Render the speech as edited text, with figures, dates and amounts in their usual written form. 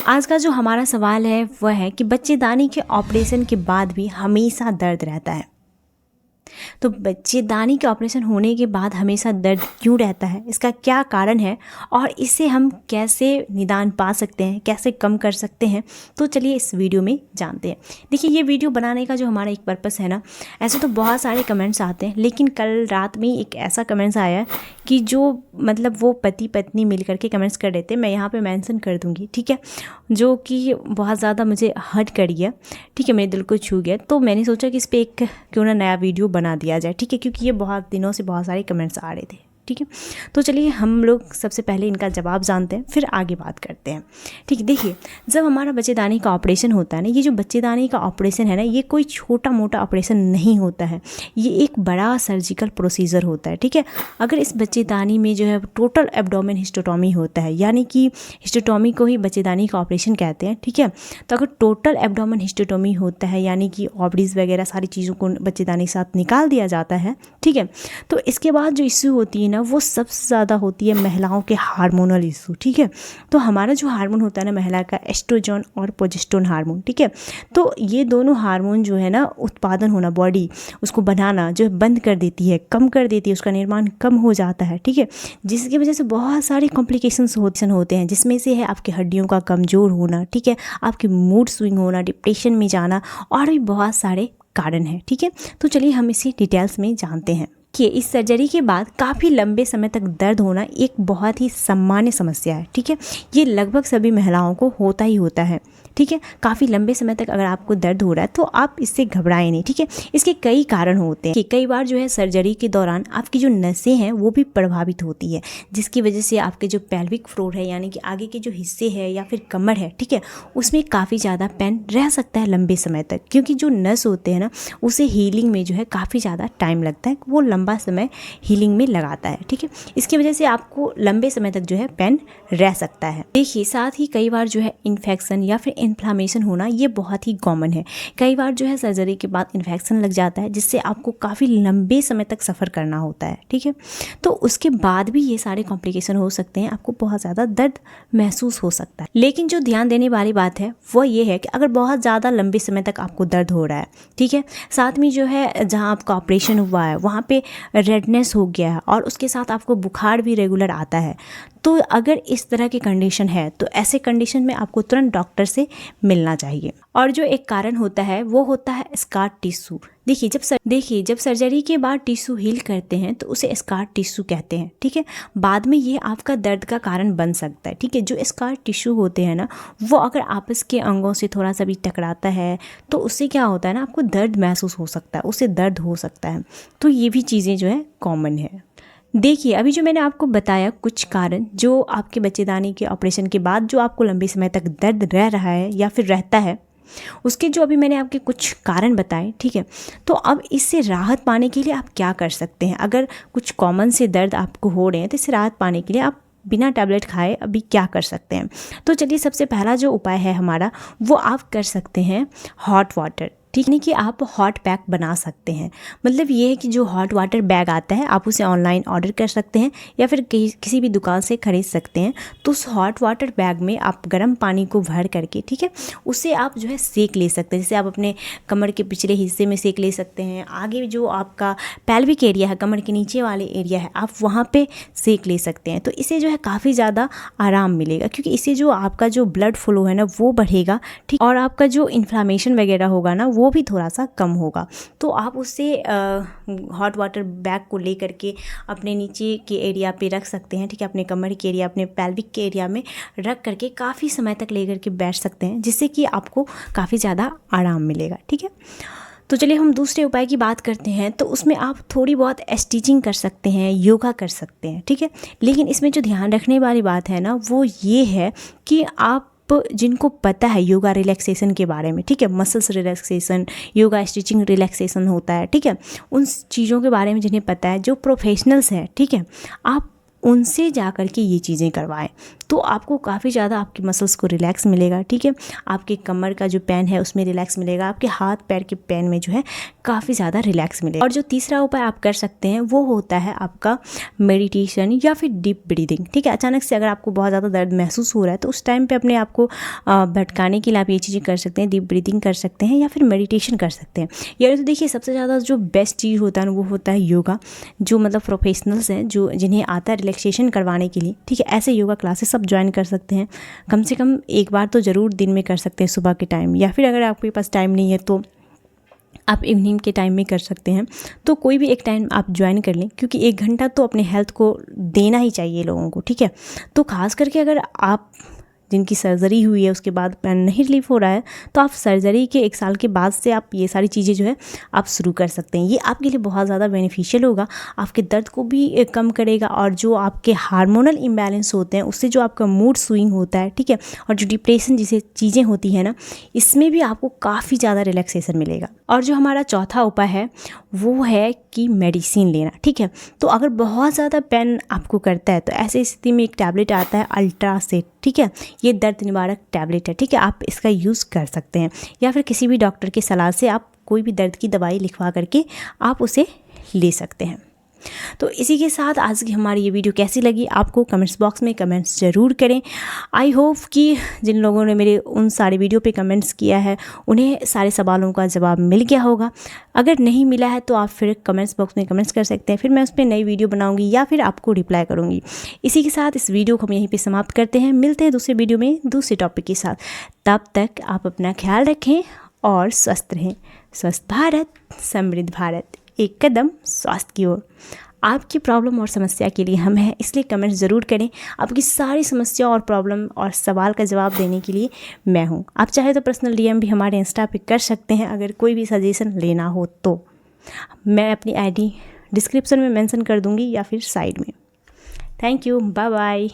आज का जो हमारा सवाल है वह है कि बच्चेदानी के ऑपरेशन के बाद भी हमेशा दर्द रहता है। तो बच्चेदानी के ऑपरेशन होने के बाद हमेशा दर्द क्यों रहता है, इसका क्या कारण है और इससे हम कैसे निदान पा सकते हैं, कैसे कम कर सकते हैं, तो चलिए इस वीडियो में जानते हैं। देखिए, ये वीडियो बनाने का जो हमारा एक पर्पस है ना, ऐसे तो बहुत सारे कमेंट्स आते हैं, लेकिन कल रात में एक ऐसा कमेंट्स आया कि जो मतलब वो पति पत्नी मिल करके कमेंट्स कर रहे थे, मैं यहाँ पे मेंशन कर दूँगी, ठीक है, जो कि बहुत ज़्यादा मुझे हर्ट कर गया, ठीक है, मेरे दिल को छू गया। तो मैंने सोचा कि इस पर एक क्यों ना नया वीडियो बना दिया जाए, ठीक है, क्योंकि ये बहुत दिनों से बहुत सारे कमेंट्स आ रहे थे, ठीक है। तो चलिए हम लोग सबसे पहले इनका जवाब जानते हैं, फिर आगे बात करते हैं, ठीक है। देखिए, जब हमारा बच्चेदानी का ऑपरेशन होता है ना, ये जो बच्चेदानी का ऑपरेशन है ना, ये कोई छोटा मोटा ऑपरेशन नहीं होता है, ये एक बड़ा सर्जिकल प्रोसीजर होता है, ठीक है। अगर इस बच्चेदानी में जो है टोटल एब्डोमेन हिस्टेक्टोमी होता है, यानी कि हिस्टेक्टोमी को ही बच्चेदानी का ऑपरेशन कहते हैं, ठीक है। तो अगर टोटल एब्डोमेन हिस्टेक्टोमी होता है, यानी कि ओवरीज वगैरह सारी चीज़ों को बच्चेदानी के साथ निकाल दिया जाता है, ठीक है, तो इसके बाद जो इश्यू होती है ना, वो सबसे ज़्यादा होती है महिलाओं के हार्मोनल इशू, ठीक है। तो हमारा जो हार्मोन होता है ना महिला का, एस्ट्रोजन और प्रोजेस्टेरोन हार्मोन, ठीक है, तो ये दोनों हार्मोन जो है ना उत्पादन होना, बॉडी उसको बनाना जो है बंद कर देती है, कम कर देती है, उसका निर्माण कम हो जाता है, ठीक है, जिसकी वजह से बहुत सारे कॉम्प्लिकेशंस होते हैं, जिसमें से है आपकी हड्डियों का कमज़ोर होना, ठीक है, आपकी मूड स्विंग होना, डिप्रेशन में जाना, और भी बहुत सारे कारण हैं, ठीक है। तो चलिए हम इसी डिटेल्स में जानते हैं कि इस सर्जरी के बाद काफ़ी लंबे समय तक दर्द होना एक बहुत ही सामान्य समस्या है, ठीक है। ये लगभग सभी महिलाओं को होता ही होता है, ठीक है। काफ़ी लंबे समय तक अगर आपको दर्द हो रहा है तो आप इससे घबराएं नहीं, ठीक है। इसके कई कारण होते हैं कि कई बार जो है सर्जरी के दौरान आपकी जो नसें हैं वो भी प्रभावित होती है, जिसकी वजह से आपके जो पेल्विक फ्लोर है, यानी कि आगे के जो हिस्से है या फिर कमर है, ठीक है, उसमें काफ़ी ज़्यादा पेन रह सकता है लंबे समय तक, क्योंकि जो नस होते हैं ना उसे हीलिंग में जो है काफ़ी ज़्यादा टाइम लगता है, वो लंबा समय हीलिंग में लगाता है, ठीक है। इसकी वजह से आपको लंबे समय तक जो है पेन रह सकता है। देखिए, साथ ही कई बार जो है इन्फेक्शन या फिर इन्फ्लामेशन होना ये बहुत ही कॉमन है। कई बार जो है सर्जरी के बाद इन्फेक्शन लग जाता है, जिससे आपको काफ़ी लंबे समय तक सफ़र करना होता है, ठीक है। तो उसके बाद भी ये सारे कॉम्प्लिकेशन हो सकते हैं, आपको बहुत ज़्यादा दर्द महसूस हो सकता है। लेकिन जो ध्यान देने वाली बात है वो ये है कि अगर बहुत ज़्यादा लंबे समय तक आपको दर्द हो रहा है, ठीक है, साथ में जो है जहाँ आपका ऑपरेशन हुआ है वहाँ पे रेडनेस हो गया है और उसके साथ आपको बुखार भी रेगुलर आता है, तो अगर इस तरह की कंडीशन है तो ऐसे कंडीशन में आपको तुरंत डॉक्टर से मिलना चाहिए। और जो एक कारण होता है वो होता है स्कार टिश्यू। देखिए, जब सर्जरी के बाद टिश्यू हील करते हैं तो उसे स्कार टिश्यू कहते हैं, ठीक है। बाद में ये आपका दर्द का कारण बन सकता है, ठीक है। जो स्कार टिश्यू होते हैं ना, वो अगर आपस के अंगों से थोड़ा सा भी टकराता है तो उससे क्या होता है ना, आपको दर्द महसूस हो सकता है, उससे दर्द हो सकता है। तो ये भी चीज़ें जो है कॉमन है। देखिए, अभी जो मैंने आपको बताया कुछ कारण जो आपके बच्चेदानी के ऑपरेशन के बाद जो आपको लंबे समय तक दर्द रह रहा है या फिर रहता है, उसके जो अभी मैंने आपके कुछ कारण बताए, ठीक है। तो अब इससे राहत पाने के लिए आप क्या कर सकते हैं। अगर कुछ कॉमन से दर्द आपको हो रहे हैं तो इससे राहत पाने के लिए आप बिना टैबलेट खाए अभी क्या कर सकते हैं। तो चलिए, सबसे पहला जो उपाय है हमारा वो आप कर सकते हैं हॉट वाटर, ठीक है, कि आप हॉट पैक बना सकते हैं। मतलब ये है कि जो हॉट वाटर बैग आता है आप उसे ऑनलाइन ऑर्डर कर सकते हैं या फिर किसी भी दुकान से ख़रीद सकते हैं। तो उस हॉट वाटर बैग में आप गर्म पानी को भर करके, ठीक है, उससे आप जो है सेक ले सकते हैं। जैसे आप अपने कमर के पिछले हिस्से में सेक ले सकते हैं, आगे जो आपका पेल्विक एरिया है, कमर के नीचे वाले एरिया है, आप वहाँ पर सेक ले सकते हैं। तो इससे जो है काफ़ी ज़्यादा आराम मिलेगा, क्योंकि इससे जो आपका जो ब्लड फ्लो है ना वो बढ़ेगा, ठीक, और आपका जो इन्फ्लामेशन वगैरह होगा ना वो भी थोड़ा सा कम होगा। तो आप उससे हॉट वाटर बैग को ले करके अपने नीचे के एरिया पे रख सकते हैं, ठीक है, अपने कमर के एरिया, अपने पेल्विक के एरिया में रख करके काफ़ी समय तक ले करके बैठ सकते हैं, जिससे कि आपको काफ़ी ज़्यादा आराम मिलेगा, ठीक है। तो चलिए हम दूसरे उपाय की बात करते हैं। तो उसमें आप थोड़ी बहुत स्टिचिंग कर सकते हैं, योगा कर सकते हैं, ठीक है। लेकिन इसमें जो ध्यान रखने वाली बात है ना वो ये है कि आप जिनको पता है योगा रिलैक्सेशन के बारे में, ठीक है, muscles relaxation, yoga stitching relaxation होता है, ठीक है, उन चीज़ों के बारे में जिन्हें पता है, जो प्रोफेशनल्स हैं, ठीक है, आप उनसे जा कर के ये चीज़ें करवाएं, तो आपको काफ़ी ज़्यादा आपके मसल्स को रिलैक्स मिलेगा। ठीक है, आपके कमर का जो पेन है उसमें रिलैक्स मिलेगा, आपके हाथ पैर के पेन में जो है काफ़ी ज़्यादा रिलैक्स मिलेगा। और जो तीसरा उपाय आप कर सकते हैं वो होता है आपका मेडिटेशन या फिर डीप ब्रीदिंग। ठीक है, अचानक से अगर आपको बहुत ज़्यादा दर्द महसूस हो रहा है तो उस टाइम पे अपने आप को भटकाने के लिए आप ये चीज़ें कर सकते हैं, डीप ब्रीदिंग कर सकते हैं या फिर मेडिटेशन कर सकते हैं। यानी तो देखिए सबसे ज़्यादा जो बेस्ट चीज़ होता है ना वो होता है योगा। जो मतलब प्रोफेशनल्स हैं, जो जिन्हें आता है रिलैक्सेशन करवाने के लिए, ठीक है, ऐसे योगा क्लासेस सब ज्वाइन कर सकते हैं। कम से कम एक बार तो ज़रूर दिन में कर सकते हैं, सुबह के टाइम, या फिर अगर आपके पास टाइम नहीं है तो आप इवनिंग के टाइम में कर सकते हैं। तो कोई भी एक टाइम आप ज्वाइन कर लें, क्योंकि 1 घंटा तो अपने हेल्थ को देना ही चाहिए लोगों को। ठीक है, तो ख़ास करके अगर आप जिनकी सर्जरी हुई है उसके बाद पेन नहीं रिलीफ हो रहा है, तो आप सर्जरी के 1 साल के बाद से आप ये सारी चीज़ें जो है आप शुरू कर सकते हैं। ये आपके लिए बहुत ज़्यादा बेनिफिशियल होगा, आपके दर्द को भी कम करेगा, और जो आपके हार्मोनल इम्बैलेंस होते हैं उससे जो आपका मूड स्विंग होता है, ठीक है, और जो डिप्रेशन जैसे चीज़ें होती हैं ना, इसमें भी आपको काफ़ी ज़्यादा रिलैक्सेशन मिलेगा। और जो हमारा चौथा उपाय है वो है कि मेडिसिन लेना। ठीक है, तो अगर बहुत ज़्यादा पेन आपको करता है तो ऐसी स्थिति में एक टैबलेट आता है अल्ट्रासेट। ठीक है, ये दर्द निवारक टैबलेट है। ठीक है, आप इसका यूज़ कर सकते हैं, या फिर किसी भी डॉक्टर की सलाह से आप कोई भी दर्द की दवाई लिखवा करके आप उसे ले सकते हैं। तो इसी के साथ आज की हमारी ये वीडियो कैसी लगी आपको कमेंट्स बॉक्स में कमेंट्स ज़रूर करें। आई होप कि जिन लोगों ने मेरे उन सारे वीडियो पे कमेंट्स किया है उन्हें सारे सवालों का जवाब मिल गया होगा। अगर नहीं मिला है तो आप फिर कमेंट्स बॉक्स में कमेंट्स कर सकते हैं, फिर मैं उस पर नई वीडियो बनाऊँगी या फिर आपको रिप्लाई करूँगी। इसी के साथ इस वीडियो को हम यहीं पर समाप्त करते हैं। मिलते हैं दूसरे वीडियो में दूसरे टॉपिक के साथ। तब तक आप अपना ख्याल रखें और स्वस्थ रहें। स्वस्थ भारत समृद्ध भारत, एक कदम स्वास्थ्य की ओर। आपकी प्रॉब्लम और समस्या के लिए हम हैं, इसलिए कमेंट ज़रूर करें। आपकी सारी समस्या और प्रॉब्लम और सवाल का जवाब देने के लिए मैं हूँ। आप चाहे तो पर्सनल डीएम भी हमारे इंस्टा पे कर सकते हैं अगर कोई भी सजेशन लेना हो तो। मैं अपनी आईडी डिस्क्रिप्शन में मेंशन कर दूँगी या फिर साइड में। Thank you, bye bye.